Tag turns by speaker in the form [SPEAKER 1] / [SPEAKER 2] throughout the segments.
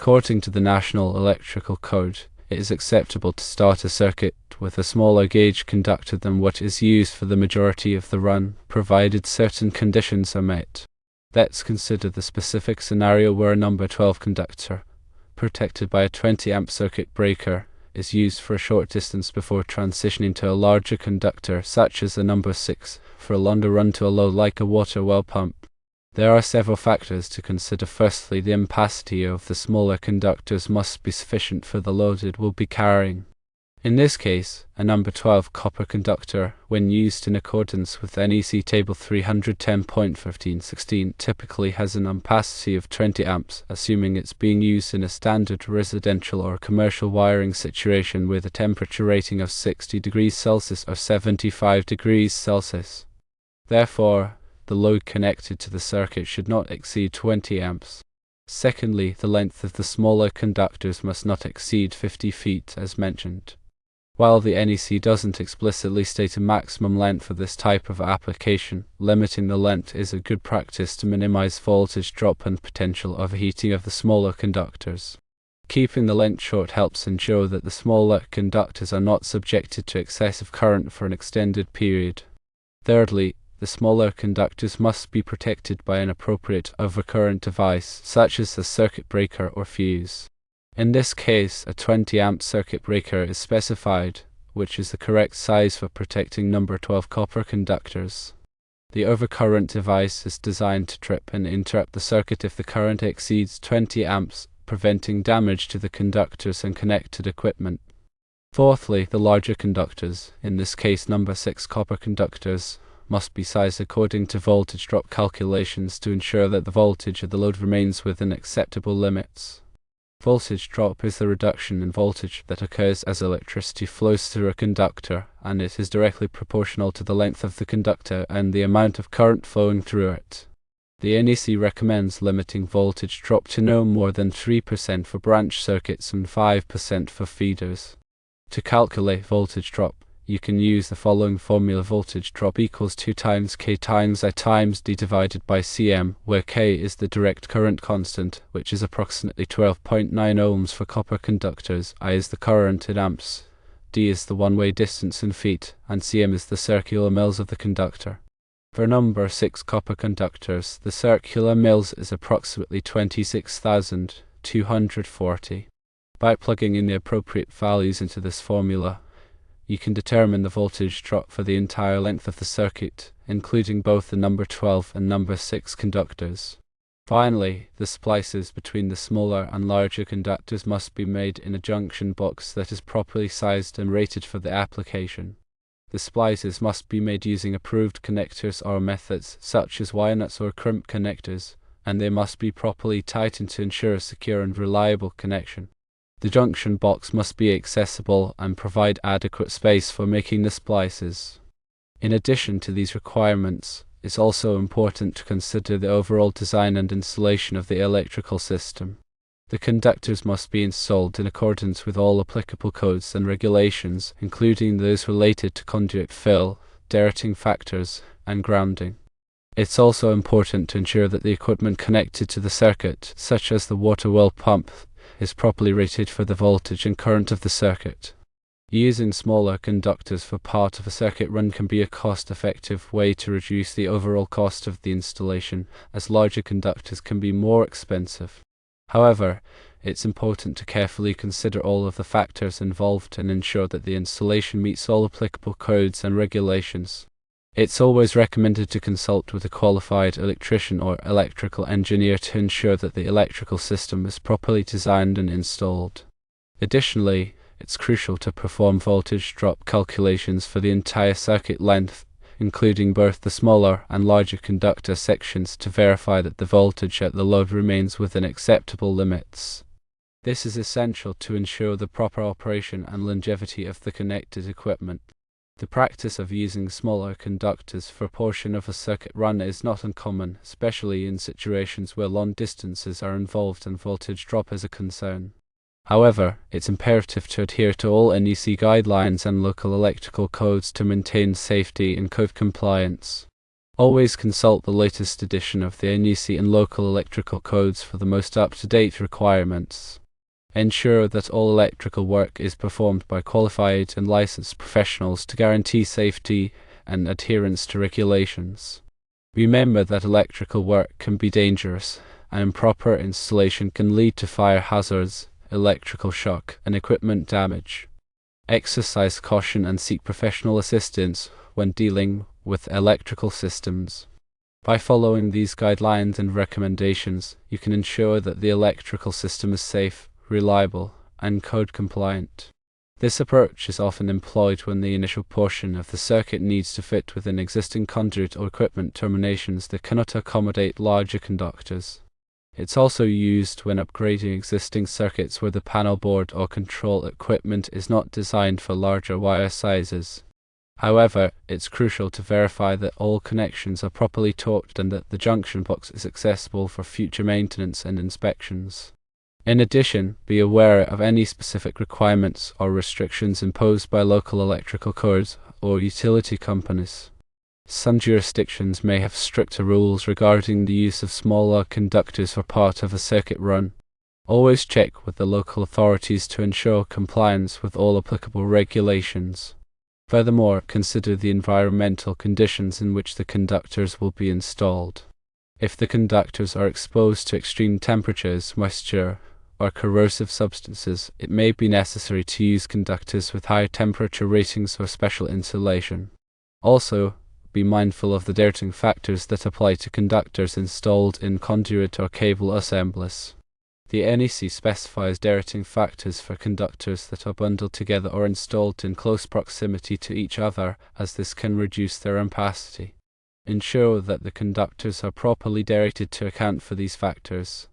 [SPEAKER 1] According to the National Electrical Code, it is acceptable to start a circuit with a smaller gauge conductor than what is used for the majority of the run, provided certain conditions are met. Let's consider the specific scenario where a number 12 conductor, protected by a 20 amp circuit breaker, is used for a short distance before transitioning to a larger conductor, such as the number 6, for a longer run to a load like a water well pump. There are several factors to consider. Firstly, the ampacity of the smaller conductors must be sufficient for the load it will be carrying. In this case, a number 12 copper conductor, when used in accordance with NEC Table 310.1516, typically has an ampacity of 20 amps, assuming it's being used in a standard residential or commercial wiring situation with a temperature rating of 60 degrees Celsius or 75 degrees Celsius. Therefore, the load connected to the circuit should not exceed 20 amps. Secondly, the length of the smaller conductors must not exceed 50 feet as mentioned. While the NEC doesn't explicitly state a maximum length for this type of application, limiting the length is a good practice to minimize voltage drop and potential overheating of the smaller conductors. Keeping the length short helps ensure that the smaller conductors are not subjected to excessive current for an extended period. Thirdly, the smaller conductors must be protected by an appropriate overcurrent device, such as the circuit breaker or fuse. In this case, a 20 amp circuit breaker is specified, which is the correct size for protecting number 12 copper conductors. The overcurrent device is designed to trip and interrupt the circuit if the current exceeds 20 amps, preventing damage to the conductors and connected equipment. Fourthly, the larger conductors, in this case number 6 copper conductors, must be sized according to voltage drop calculations to ensure that the voltage of the load remains within acceptable limits. Voltage drop is the reduction in voltage that occurs as electricity flows through a conductor, and it is directly proportional to the length of the conductor and the amount of current flowing through it. The NEC recommends limiting voltage drop to no more than 3% for branch circuits and 5% for feeders. To calculate voltage drop, you can use the following formula: voltage drop equals 2 times K times I times D divided by Cm, where K is the direct current constant, which is approximately 12.9 ohms for copper conductors, I is the current in amps, D is the one-way distance in feet, and Cm is the circular mils of the conductor. For number 6 copper conductors, the circular mils is approximately 26,240. By plugging in the appropriate values into this formula, you can determine the voltage drop for the entire length of the circuit, including both the number 12 and number 6 conductors. Finally, the splices between the smaller and larger conductors must be made in a junction box that is properly sized and rated for the application. The splices must be made using approved connectors or methods such as wire nuts or crimp connectors, and they must be properly tightened to ensure a secure and reliable connection. The junction box must be accessible and provide adequate space for making the splices. In addition to these requirements, it's also important to consider the overall design and installation of the electrical system. The conductors must be installed in accordance with all applicable codes and regulations, including those related to conduit fill, dirting factors, and grounding. It's also important to ensure that the equipment connected to the circuit, such as the water well pump, is properly rated for the voltage and current of the circuit. Using smaller conductors for part of a circuit run can be a cost-effective way to reduce the overall cost of the installation, as larger conductors can be more expensive. However, it's important to carefully consider all of the factors involved and ensure that the installation meets all applicable codes and regulations. It's always recommended to consult with a qualified electrician or electrical engineer to ensure that the electrical system is properly designed and installed. Additionally, it's crucial to perform voltage drop calculations for the entire circuit length, including both the smaller and larger conductor sections, to verify that the voltage at the load remains within acceptable limits. This is essential to ensure the proper operation and longevity of the connected equipment. The practice of using smaller conductors for a portion of a circuit run is not uncommon, especially in situations where long distances are involved and voltage drop is a concern. However, it's imperative to adhere to all NEC guidelines and local electrical codes to maintain safety and code compliance. Always consult the latest edition of the NEC and local electrical codes for the most up-to-date requirements. Ensure that all electrical work is performed by qualified and licensed professionals to guarantee safety and adherence to regulations. Remember that electrical work can be dangerous, and improper installation can lead to fire hazards, electrical shock, and equipment damage. Exercise caution and seek professional assistance when dealing with electrical systems. By following these guidelines and recommendations, you can ensure that the electrical system is safe, reliable, and code compliant. This approach is often employed when the initial portion of the circuit needs to fit within existing conduit or equipment terminations that cannot accommodate larger conductors. It's also used when upgrading existing circuits where the panel board or control equipment is not designed for larger wire sizes. However, it's crucial to verify that all connections are properly torqued and that the junction box is accessible for future maintenance and inspections. In addition, be aware of any specific requirements or restrictions imposed by local electrical codes or utility companies. Some jurisdictions may have stricter rules regarding the use of smaller conductors for part of a circuit run. Always check with the local authorities to ensure compliance with all applicable regulations. Furthermore, consider the environmental conditions in which the conductors will be installed. If the conductors are exposed to extreme temperatures, moisture, or corrosive substances, it may be necessary to use conductors with higher temperature ratings or special insulation. Also, be mindful of the dirtying factors that apply to conductors installed in conduit or cable assemblies. The NEC specifies dirtying factors for conductors that are bundled together or installed in close proximity to each other, as this can reduce their ampacity. Ensure that the conductors are properly dirted to account for these factors.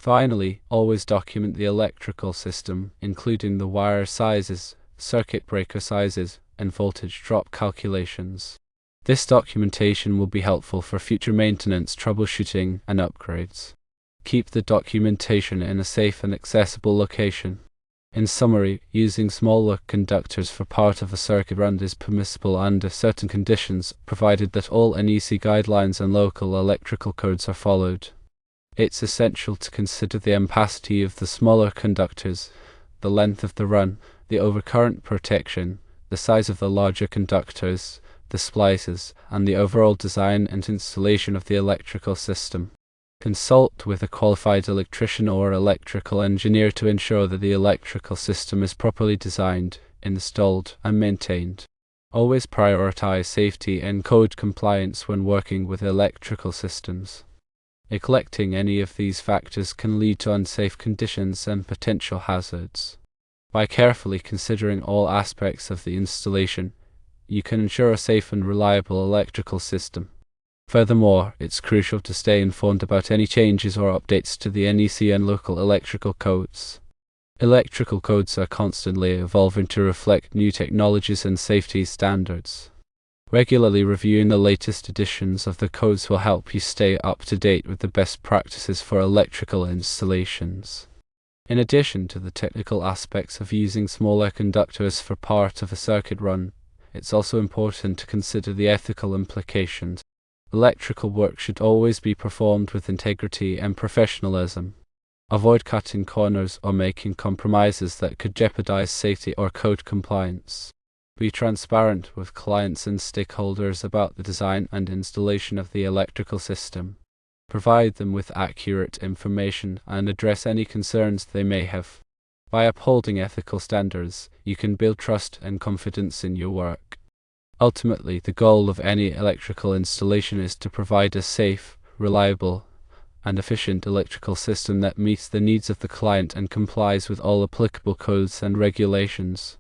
[SPEAKER 1] Finally, always document the electrical system, including the wire sizes, circuit breaker sizes, and voltage drop calculations. This documentation will be helpful for future maintenance, troubleshooting, and upgrades. Keep the documentation in a safe and accessible location. In summary, using smaller conductors for part of a circuit run is permissible under certain conditions, provided that all NEC guidelines and local electrical codes are followed. It's essential to consider the ampacity of the smaller conductors, the length of the run, the overcurrent protection, the size of the larger conductors, the splices, and the overall design and installation of the electrical system. Consult with a qualified electrician or electrical engineer to ensure that the electrical system is properly designed, installed, and maintained. Always prioritize safety and code compliance when working with electrical systems. Neglecting any of these factors can lead to unsafe conditions and potential hazards. By carefully considering all aspects of the installation, you can ensure a safe and reliable electrical system. Furthermore, it's crucial to stay informed about any changes or updates to the NEC and local electrical codes. Electrical codes are constantly evolving to reflect new technologies and safety standards. Regularly reviewing the latest editions of the codes will help you stay up to date with the best practices for electrical installations. In addition to the technical aspects of using smaller conductors for part of a circuit run, it's also important to consider the ethical implications. Electrical work should always be performed with integrity and professionalism. Avoid cutting corners or making compromises that could jeopardize safety or code compliance. Be transparent with clients and stakeholders about the design and installation of the electrical system. Provide them with accurate information and address any concerns they may have. By upholding ethical standards, you can build trust and confidence in your work. Ultimately, the goal of any electrical installation is to provide a safe, reliable, and efficient electrical system that meets the needs of the client and complies with all applicable codes and regulations.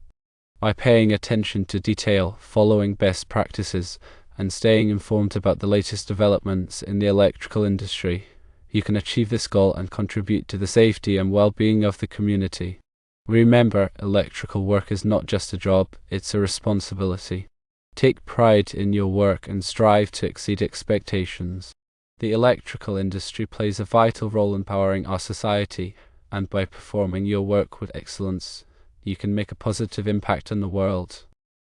[SPEAKER 1] By paying attention to detail, following best practices, and staying informed about the latest developments in the electrical industry, you can achieve this goal and contribute to the safety and well-being of the community. Remember, electrical work is not just a job, it's a responsibility. Take pride in your work and strive to exceed expectations. The electrical industry plays a vital role in powering our society, and by performing your work with excellence, you can make a positive impact on the world.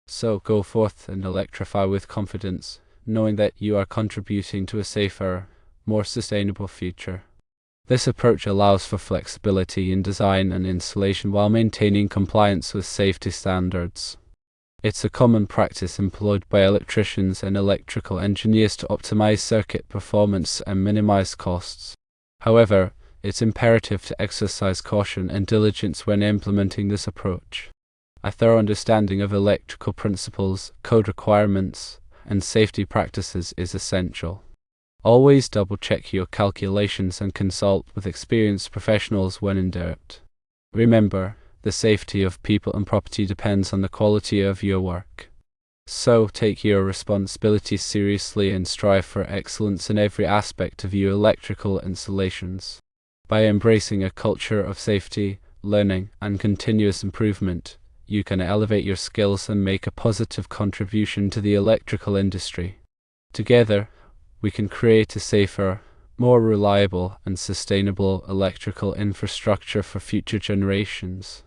[SPEAKER 1] So go forth and electrify with confidence, knowing that you are contributing to a safer, more sustainable future. This approach allows for flexibility in design and installation while maintaining compliance with safety standards. It's a common practice employed by electricians and electrical engineers to optimize circuit performance and minimize costs. However, it's imperative to exercise caution and diligence when implementing this approach. A thorough understanding of electrical principles, code requirements, and safety practices is essential. Always double-check your calculations and consult with experienced professionals when in doubt. Remember, the safety of people and property depends on the quality of your work. So take your responsibilities seriously and strive for excellence in every aspect of your electrical installations. By embracing a culture of safety, learning, and continuous improvement, you can elevate your skills and make a positive contribution to the electrical industry. Together, we can create a safer, more reliable, and sustainable electrical infrastructure for future generations.